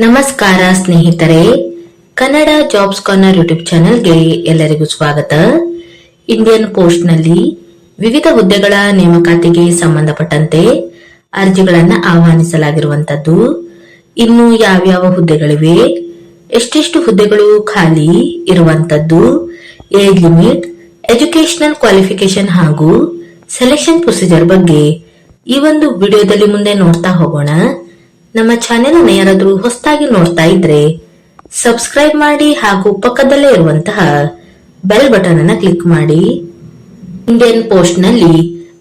ನಮಸ್ಕಾರ ಸ್ನೇಹಿತರೆ, Kannada jobs corner YouTube ಚಾನೆಲ್ಗೆ ಎಲ್ಲರಿಗೂ ಸ್ವಾಗತ. ಇಂಡಿಯನ್ ಪೋಸ್ಟ್ ನಲ್ಲಿ ವಿವಿಧ ಹುದ್ದೆಗಳ ನೇಮಕಾತಿಗೆ ಸಂಬಂಧಪಟ್ಟಂತೆ ಅರ್ಜಿಗಳನ್ನು ಆಹ್ವಾನಿಸಲಾಗಿರುವಂತದ್ದು. ಇನ್ನು ಯಾವ್ಯಾವ ಹುದ್ದೆಗಳಿವೆ, ಎಷ್ಟೆಷ್ಟು ಹುದ್ದೆಗಳು ಖಾಲಿ ಇರುವಂತದ್ದು, ಏಜ್ ಲಿಮಿಟ್, ಎಜುಕೇಶನಲ್ ಕ್ವಾಲಿಫಿಕೇಶನ್ ಹಾಗೂ ಸೆಲೆಕ್ಷನ್ ಪ್ರೊಸೀಜರ್ ಬಗ್ಗೆ ಈ ಒಂದು ವಿಡಿಯೋದಲ್ಲಿ ಮುಂದೆ ನೋಡ್ತಾ ಹೋಗೋಣ. ನಮ್ಮ ಚಾನೆಲ್ ಅನ್ನು ಯಾರಾದ್ರೂ ಹೊಸದಾಗಿ ನೋಡ್ತಾ ಇದ್ರೆ ಸಬ್ಸ್ಕ್ರೈಬ್ ಮಾಡಿ ಹಾಗೂ ಪಕ್ಕದಲ್ಲೇ ಇರುವಂತಹ ಬೆಲ್ ಬಟನ್ ಅನ್ನು ಕ್ಲಿಕ್ ಮಾಡಿ. ಇಂಡಿಯನ್ ಪೋಸ್ಟ್ ನಲ್ಲಿ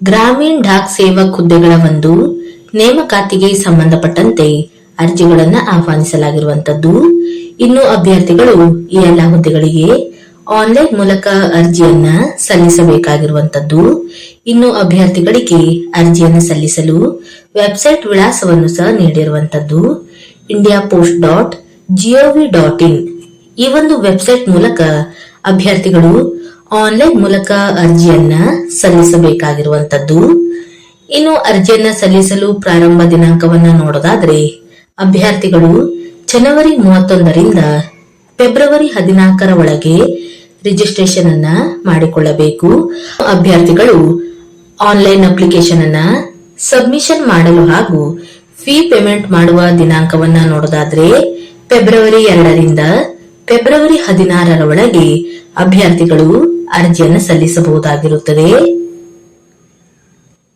ಗ್ರಾಮೀಣ ಡಾಕ್ ಸೇವಕ್ ಹುದ್ದೆಗಳ ಒಂದು ನೇಮಕಾತಿಗೆ ಸಂಬಂಧಪಟ್ಟಂತೆ ಅರ್ಜಿಗಳನ್ನು ಆಹ್ವಾನಿಸಲಾಗಿರುವಂತದ್ದು. ಇನ್ನು ಅಭ್ಯರ್ಥಿಗಳು ಈ ಎಲ್ಲಾ ಹುದ್ದೆಗಳಿಗೆ ಆನ್ಲೈನ್ ಮೂಲಕ ಅರ್ಜಿಯನ್ನ ಸಲ್ಲಿಸಬೇಕಾಗಿರುವಂತದ್ದು. ಇನ್ನು ಅಭ್ಯರ್ಥಿಗಳಿಗೆ ಅರ್ಜಿಯನ್ನು ಸಲ್ಲಿಸಲು ವೆಬ್ಸೈಟ್ ವಿಳಾಸವನ್ನು ಸಹ ನೀಡಿರುವಂತದ್ದು. indiapost.gov.in ಈ ಒಂದು ವೆಬ್ಸೈಟ್ ಮೂಲಕ ಅಭ್ಯರ್ಥಿಗಳು ಆನ್ಲೈನ್ ಮೂಲಕ ಅರ್ಜಿಯನ್ನ ಸಲ್ಲಿಸಬೇಕಾಗಿರುವಂತದ್ದು. ಇನ್ನು ಅರ್ಜಿಯನ್ನ ಸಲ್ಲಿಸಲು ಪ್ರಾರಂಭ ದಿನಾಂಕವನ್ನ ನೋಡೋದಾದ್ರೆ ಅಭ್ಯರ್ಥಿಗಳು ಜನವರಿ 31ರಿಂದ ಫೆಬ್ರವರಿ 14ರ ಒಳಗೆ ರಿಜಿಸ್ಟ್ರೇಷನ್ ಅನ್ನ ಮಾಡಿಕೊಳ್ಳಬೇಕು. ಅಭ್ಯರ್ಥಿಗಳು ಆನ್ಲೈನ್ ಅಪ್ಲಿಕೇಶನ್ ಅನ್ನ ಸಬ್ಮಿಷನ್ ಮಾಡಲು ಹಾಗೂ ಫೀ ಪೇಮೆಂಟ್ ಮಾಡುವ ದಿನಾಂಕವನ್ನ ನೋಡೋದಾದ್ರೆ ಫೆಬ್ರವರಿ 2ರಿಂದ ಫೆಬ್ರವರಿ 16ರ ಒಳಗೆ ಅಭ್ಯರ್ಥಿಗಳು ಅರ್ಜಿಯನ್ನು ಸಲ್ಲಿಸಬಹುದಾಗಿರುತ್ತದೆ.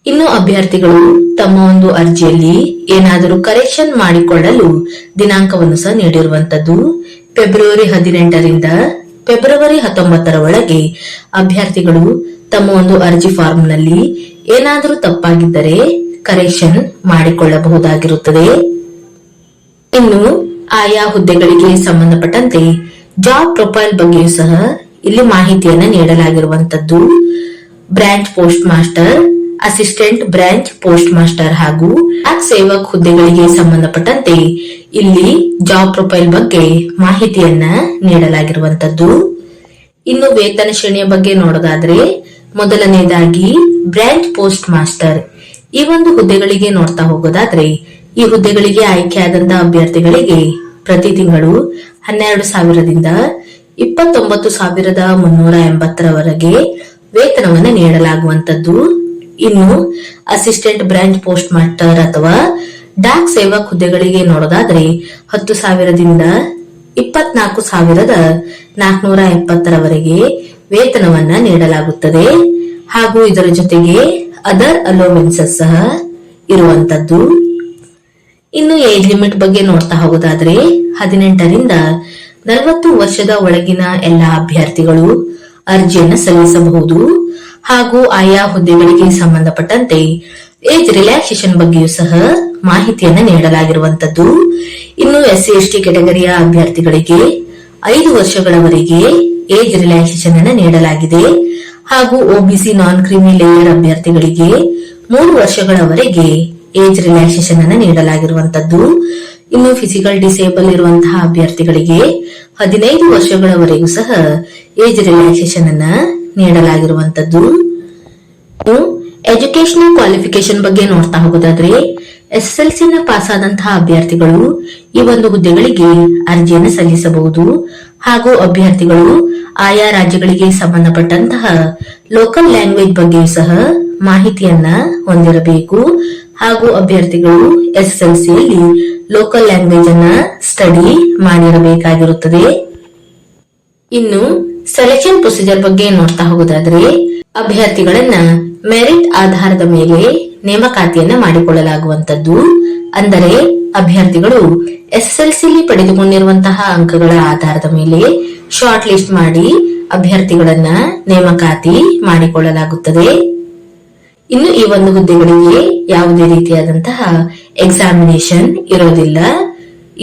ಇನ್ನು ಅಭ್ಯರ್ಥಿಗಳು ತಮ್ಮ ಒಂದು ಅರ್ಜಿಯಲ್ಲಿ ಏನಾದರೂ ಕರೆಕ್ಷನ್ ಮಾಡಿಕೊಳ್ಳಲು ದಿನಾಂಕವನ್ನು ಸಹ ನೀಡಿರುವಂತದ್ದು. ಫೆಬ್ರವರಿ 18ರಿಂದ ಫೆಬ್ರವರಿ 19ರ ಒಳಗೆ ಅಭ್ಯರ್ಥಿಗಳು ತಮ್ಮ ಒಂದು ಅರ್ಜಿ ಫಾರ್ಮ್ ನಲ್ಲಿ ಏನಾದರೂ ತಪ್ಪಾಗಿದ್ದರೆ ಕರೆಕ್ಷನ್ ಮಾಡಿಕೊಳ್ಳಬಹುದಾಗಿರುತ್ತದೆ. ಇನ್ನು ಆಯಾ ಹುದ್ದೆಗಳಿಗೆ ಸಂಬಂಧಪಟ್ಟಂತೆ ಜಾಬ್ ಪ್ರೊಫೈಲ್ ಬಗ್ಗೆಯೂ ಸಹ ಇಲ್ಲಿ ಮಾಹಿತಿಯನ್ನ ನೀಡಲಾಗಿರುವಂತದ್ದು. Branch post master, assistant branch post master ಹಾಗೂ ಡಾಕ್ ಸೇವಕ್ ಹುದ್ದೆಗಳಿಗೆ ಸಂಬಂಧಪಟ್ಟಂತೆ ಇಲ್ಲಿ ಜಾಬ್ ಪ್ರೊಫೈಲ್ ಬಗ್ಗೆ ಮಾಹಿತಿಯನ್ನ ನೀಡಲಾಗಿರುವಂತದ್ದು. ಇನ್ನು ವೇತನ ಶ್ರೇಣಿಯ ಬಗ್ಗೆ ನೋಡೋದಾದ್ರೆ ಮೊದಲನೇದಾಗಿ ಬ್ರಾಂಚ್ ಪೋಸ್ಟ್ ಮಾಸ್ಟರ್ ಈ ಒಂದು ಹುದ್ದೆಗಳಿಗೆ ನೋಡ್ತಾ ಹೋಗೋದಾದ್ರೆ ಈ ಹುದ್ದೆಗಳಿಗೆ ಆಯ್ಕೆಯಾದಂತಹ ಅಭ್ಯರ್ಥಿಗಳಿಗೆ ಪ್ರತಿ ತಿಂಗಳು 12,000ದಿಂದ 29,380ರವರೆಗೆ ವೇತನವನ್ನು ನೀಡಲಾಗುವಂತದ್ದು. ಇನ್ನು ಅಸಿಸ್ಟೆಂಟ್ ಬ್ರಾಂಚ್ ಪೋಸ್ಟ್ ಮಾಸ್ಟರ್ ಅಥವಾ ಡಾಕ್ ಸೇವಕ್ ಹುದ್ದೆಗಳಿಗೆ ನೋಡೋದಾದ್ರೆ 10,000ದಿಂದ 24,470ರವರೆಗೆ ವೇತನವನ್ನ ನೀಡಲಾಗುತ್ತದೆ. ಹಾಗೂ ಇದರ ಜೊತೆಗೆ ಅದರ್ ಅಲೋವೆನ್ಸಸ್ ಸಹ ಇರುವಂತದ್ದು. ಇನ್ನು ಏಜ್ ಲಿಮಿಟ್ ಬಗ್ಗೆ ನೋಡ್ತಾ ಹೋಗೋದಾದ್ರೆ 18ರಿಂದ 40 ವರ್ಷದ ಒಳಗಿನ ಎಲ್ಲಾ ಅಭ್ಯರ್ಥಿಗಳು ಅರ್ಜಿಯನ್ನು ಸಲ್ಲಿಸಬಹುದು. ಹಾಗೂ ಆಯಾ ಹುದ್ದೆಗಳಿಗೆ ಸಂಬಂಧಪಟ್ಟಂತೆ ಏಜ್ ರಿಲ್ಯಾಕ್ಸೇಷನ್ ಬಗ್ಗೆಯೂ ಸಹ ಮಾಹಿತಿಯನ್ನ ನೀಡಲಾಗಿರುವಂತದ್ದು. ಇನ್ನು SC ST ಕೆಟಗರಿಯ ಅಭ್ಯರ್ಥಿಗಳಿಗೆ 5 ವರ್ಷಗಳವರೆಗೆ ಏಜ್ ರಿಲ್ಯಾಕ್ಸೇಷನ್ ಅನ್ನು ನೀಡಲಾಗಿದೆ. ಹಾಗೂ OBC ನಾನ್ ಕ್ರೀಮಿ ಲೇಯರ್ ಅಭ್ಯರ್ಥಿಗಳಿಗೆ 3 ವರ್ಷಗಳವರೆಗೆ ಏಜ್ ರಿಲ್ಯಾಕ್ಸೇಷನ್ ಅನ್ನು ನೀಡಲಾಗಿರುವಂತದ್ದು. ಇನ್ನು ಫಿಸಿಕಲ್ ಡಿಸೇಬಲ್ ಇರುವಂತಹ ಅಭ್ಯರ್ಥಿಗಳಿಗೆ 15 ವರ್ಷಗಳವರೆಗೂ ಸಹ ಏಜ್ ರಿಲ್ಯಾಕ್ಸೇಷನ್ ಅನ್ನ ನೀಡಲಾಗಿರುವಂತದ್ದು. ಎಜುಕೇಶನಲ್ ಕ್ವಾಲಿಫಿಕೇಶನ್ ಬಗ್ಗೆ ನೋಡ್ತಾ ಹೋಗೋದಾದ್ರೆ SSLC ನ ಪಾಸ್ ಆದಂತಹ ಅಭ್ಯರ್ಥಿಗಳು ಈ ಒಂದು ಹುದ್ದೆಗಳಿಗೆ ಅರ್ಜಿಯನ್ನು ಸಲ್ಲಿಸಬಹುದು. ಹಾಗೂ ಅಭ್ಯರ್ಥಿಗಳು ಆಯಾ ರಾಜ್ಯಗಳಿಗೆ ಸಂಬಂಧಪಟ್ಟಂತಹ ಲೋಕಲ್ ಲ್ಯಾಂಗ್ವೇಜ್ ಬಗ್ಗೆಯೂ ಸಹ ಮಾಹಿತಿಯನ್ನ ಹೊಂದಿರಬೇಕು. ಹಾಗೂ ಅಭ್ಯರ್ಥಿಗಳು SSLCಯಲ್ಲಿ ಲೋಕಲ್ ಲ್ಯಾಂಗ್ವೇಜ್ ಅನ್ನ ಸ್ಟಡಿ ಮಾಡಿರಬೇಕಾಗಿರುತ್ತದೆ. ಇನ್ನು ಸೆಲೆಕ್ಷನ್ ಪ್ರೊಸೀಜರ್ ಬಗ್ಗೆ ನೋಡ್ತಾ ಹೋಗೋದಾದ್ರೆ ಅಭ್ಯರ್ಥಿಗಳನ್ನ ಮೆರಿಟ್ ಆಧಾರದ ಮೇಲೆ ನೇಮಕಾತಿಯನ್ನ ಮಾಡಿಕೊಳ್ಳಲಾಗುವಂತದ್ದು. ಅಂದರೆ ಅಭ್ಯರ್ಥಿಗಳು SSLCಯಲ್ಲಿ ಪಡೆದುಕೊಂಡಿರುವಂತಹ ಅಂಕಗಳ ಆಧಾರದ ಮೇಲೆ ಶಾರ್ಟ್ ಲಿಸ್ಟ್ ಮಾಡಿ ಅಭ್ಯರ್ಥಿಗಳನ್ನ ನೇಮಕಾತಿ ಮಾಡಿಕೊಳ್ಳಲಾಗುತ್ತದೆ. ಇನ್ನು ಈ ಒಂದು ಹುದ್ದೆಗಳಿಗೆ ಯಾವುದೇ ರೀತಿಯಾದಂತಹ ಎಕ್ಸಾಮಿನೇಷನ್ ಇರೋದಿಲ್ಲ.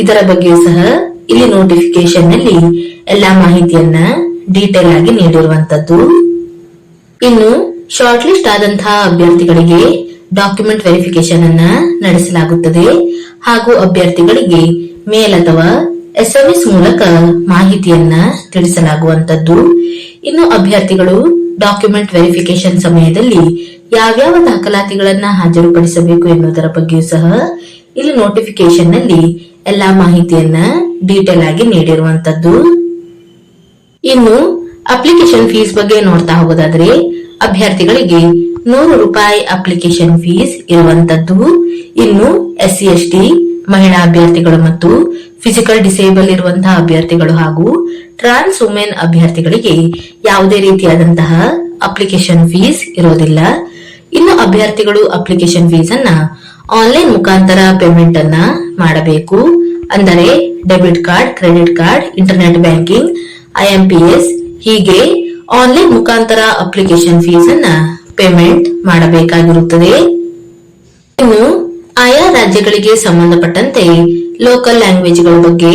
ಇದರ ಬಗ್ಗೆಯೂ ಸಹ ಇಲ್ಲಿ ನೋಟಿಫಿಕೇಶನ್ ನಲ್ಲಿ ಎಲ್ಲಾ ಮಾಹಿತಿಯನ್ನ ಡೀಟೇಲ್ ಆಗಿ ನೀಡಿರುವಂತದ್ದು. ಇನ್ನು ಶಾರ್ಟ್ ಲಿಸ್ಟ್ ಆದಂತಹ ಅಭ್ಯರ್ಥಿಗಳಿಗೆ ಡಾಕ್ಯುಮೆಂಟ್ ವೆರಿಫಿಕೇಶನ್ ಅನ್ನ ನಡೆಸಲಾಗುತ್ತದೆ. ಹಾಗೂ ಅಭ್ಯರ್ಥಿಗಳಿಗೆ ಮೇಲ್ ಅಥವಾ SMS ಮೂಲಕ ಮಾಹಿತಿಯನ್ನ ತಿಳಿಸಲಾಗುವಂತದ್ದು. ಇನ್ನು ಅಭ್ಯರ್ಥಿಗಳು ಡಾಕ್ಯುಮೆಂಟ್ ವೆರಿಫಿಕೇಶನ್ ಸಮಯದಲ್ಲಿ ಯಾವ್ಯಾವ ದಾಖಲಾತಿಗಳನ್ನ ಹಾಜರುಪಡಿಸಬೇಕು ಎನ್ನುವುದರ ಬಗ್ಗೆಯೂ ಸಹ ಇಲ್ಲಿ ನೋಟಿಫಿಕೇಶನ್ ನಲ್ಲಿ ಎಲ್ಲಾ ಮಾಹಿತಿಯನ್ನ ಡೀಟೇಲ್ ಆಗಿ ನೀಡಿರುವಂತದ್ದು. ಇನ್ನು ಅಪ್ಲಿಕೇಶನ್ ಫೀಸ್ ಬಗ್ಗೆ ನೋಡ್ತಾ ಹೋಗೋದಾದ್ರೆ ಅಭ್ಯರ್ಥಿಗಳಿಗೆ 100 ರೂಪಾಯಿ ಅಪ್ಲಿಕೇಶನ್ ಫೀಸ್ ಇರುವಂತದ್ದು. ಇನ್ನು SC ST ಮಹಿಳಾ ಅಭ್ಯರ್ಥಿಗಳು ಮತ್ತು ಫಿಸಿಕಲ್ ಡಿಸೇಬಲ್ ಇರುವಂತಹ ಅಭ್ಯರ್ಥಿಗಳು ಹಾಗೂ ಟ್ರಾನ್ಸ್ ವುಮೆನ್ ಅಭ್ಯರ್ಥಿಗಳಿಗೆ ಯಾವುದೇ ರೀತಿಯಾದಂತಹ ಅಪ್ಲಿಕೇಶನ್ ಫೀಸ್ ಇರೋದಿಲ್ಲ. ಇನ್ನು ಅಭ್ಯರ್ಥಿಗಳು ಅಪ್ಲಿಕೇಶನ್ ಫೀಸ್ ಅನ್ನ ಆನ್ಲೈನ್ ಮುಖಾಂತರ ಪೇಮೆಂಟ್ ಅನ್ನ ಮಾಡಬೇಕು. ಅಂದರೆ debit card, credit card, internet banking, IMPS ಹೀಗೆ ಆನ್ಲೈನ್ ಮುಖಾಂತರ ಅಪ್ಲಿಕೇಶನ್ ಫೀಸ್ ಅನ್ನ ಪೇಮೆಂಟ್ ಮಾಡಬೇಕಾಗಿರುತ್ತದೆ. ಇನ್ನು ಆಯಾ ರಾಜ್ಯಗಳಿಗೆ ಸಂಬಂಧಪಟ್ಟಂತೆ ಲೋಕಲ್ ಲ್ಯಾಂಗ್ವೇಜ್ ಗಳ ಬಗ್ಗೆ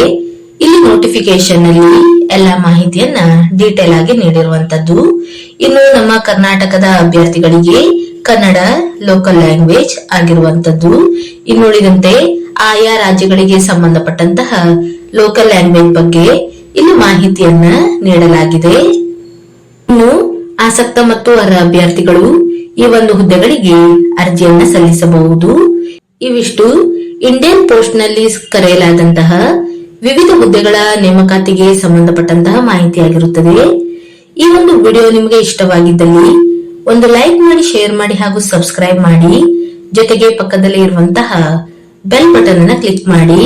ಇಲ್ಲಿ ನೋಟಿಫಿಕೇಶನ್ ಅಲ್ಲಿ ಎಲ್ಲಾ ಮಾಹಿತಿಯನ್ನ ಡೀಟೇಲ್ ಆಗಿ ನೀಡಿರುವಂತದ್ದು. ಇನ್ನು ನಮ್ಮ ಕರ್ನಾಟಕದ ಅಭ್ಯರ್ಥಿಗಳಿಗೆ ಕನ್ನಡ ಲೋಕಲ್ ಲ್ಯಾಂಗ್ವೇಜ್ ಆಗಿರುವಂತದ್ದು. ಇನ್ನುಳಿದಂತೆ ಆಯಾ ರಾಜ್ಯಗಳಿಗೆ ಸಂಬಂಧಪಟ್ಟಂತಹ ಲೋಕಲ್ ಲ್ಯಾಂಗ್ವೇಜ್ ಬಗ್ಗೆ ಇಲ್ಲಿ ಮಾಹಿತಿಯನ್ನ ನೀಡಲಾಗಿದೆ. ಇನ್ನು ಆಸಕ್ತ ಮತ್ತು ಅರ್ಹ ಅಭ್ಯರ್ಥಿಗಳು ಈ ಒಂದು ಹುದ್ದೆಗಳಿಗೆ ಅರ್ಜಿಯನ್ನ ಸಲ್ಲಿಸಬಹುದು. ಇವಿಷ್ಟು ಇಂಡಿಯನ್ ಪೋಸ್ಟ್ ನಲ್ಲಿ ಕರೆಯಲಾದಂತಹ ವಿವಿಧ ಹುದ್ದೆಗಳ ನೇಮಕಾತಿಗೆ ಸಂಬಂಧಪಟ್ಟಂತಹ ಮಾಹಿತಿಯಾಗಿರುತ್ತದೆ. ಈ ಒಂದು ವಿಡಿಯೋ ನಿಮಗೆ ಇಷ್ಟವಾಗಿದ್ದಲ್ಲಿ ಒಂದು ಲೈಕ್ ಮಾಡಿ, ಶೇರ್ ಮಾಡಿ ಹಾಗೂ ಸಬ್ಸ್ಕ್ರೈಬ್ ಮಾಡಿ. ಜೊತೆಗೆ ಪಕ್ಕದಲ್ಲಿ ಇರುವಂತಹ ಬೆಲ್ ಬಟನ್ ಅನ್ನು ಕ್ಲಿಕ್ ಮಾಡಿ.